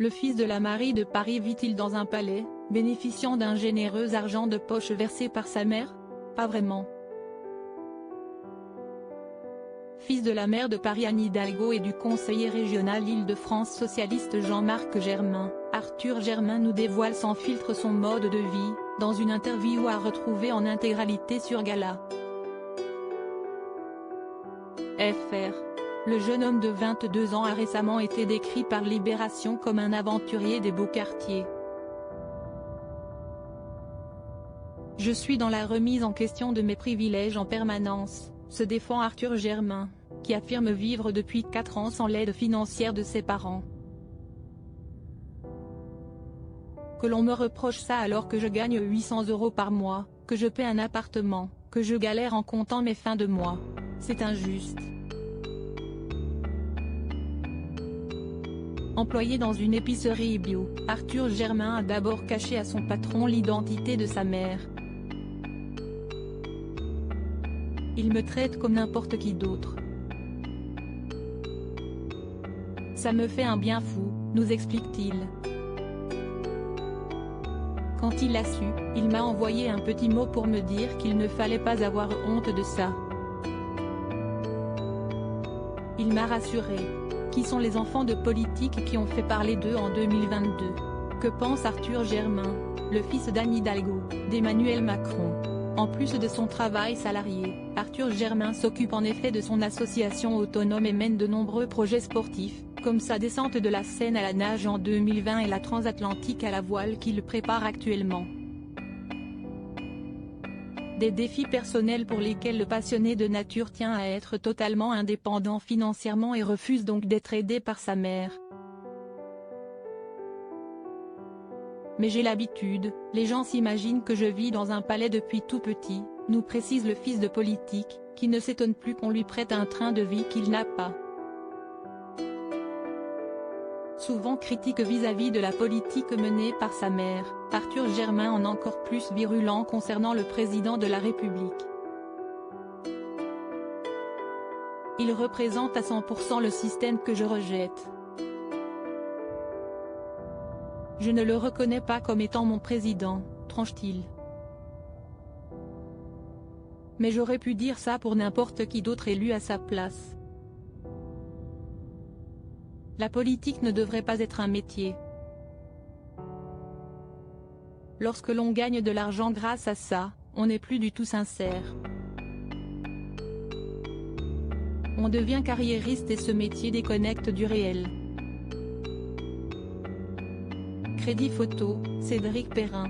Le fils de la Marie de Paris vit-il dans un palais, bénéficiant d'un généreux argent de poche versé par sa mère? Pas vraiment. Fils de la maire de Paris Anne Hidalgo et du conseiller régional Île-de-France socialiste Jean-Marc Germain, Arthur Germain nous dévoile sans filtre son mode de vie, dans une interview à retrouver en intégralité sur Gala. Fr. Le jeune homme de 22 ans a récemment été décrit par Libération comme un aventurier des beaux quartiers. Je suis dans la remise en question de mes privilèges en permanence, se défend Arthur Germain, qui affirme vivre depuis 4 ans sans l'aide financière de ses parents. Que l'on me reproche ça alors que je gagne 800 € par mois, que je paie un appartement, que je galère en comptant mes fins de mois. C'est injuste. Employé dans une épicerie bio, Arthur Germain a d'abord caché à son patron l'identité de sa mère. Il me traite comme n'importe qui d'autre. Ça me fait un bien fou, nous explique-t-il. Quand il l'a su, il m'a envoyé un petit mot pour me dire qu'il ne fallait pas avoir honte de ça. Il m'a rassuré. Qui sont les enfants de politique qui ont fait parler d'eux en 2022? Que pense Arthur Germain, le fils d'Anne Hidalgo, d'Emmanuel Macron? En plus de son travail salarié, Arthur Germain s'occupe en effet de son association autonome et mène de nombreux projets sportifs, comme sa descente de la Seine à la nage en 2020 et la transatlantique à la voile qu'il prépare actuellement. Des défis personnels pour lesquels le passionné de nature tient à être totalement indépendant financièrement et refuse donc d'être aidé par sa mère. Mais j'ai l'habitude, les gens s'imaginent que je vis dans un palais depuis tout petit, nous précise le fils de politique, qui ne s'étonne plus qu'on lui prête un train de vie qu'il n'a pas. Souvent critique vis-à-vis de la politique menée par sa mère, Arthur Germain en encore plus virulent concernant le président de la République. Il représente à 100% le système que je rejette. Je ne le reconnais pas comme étant mon président, tranche-t-il. Mais j'aurais pu dire ça pour n'importe qui d'autre élu à sa place. La politique ne devrait pas être un métier. Lorsque l'on gagne de l'argent grâce à ça, on n'est plus du tout sincère. On devient carriériste et ce métier déconnecte du réel. Crédit photo, Cédric Perrin.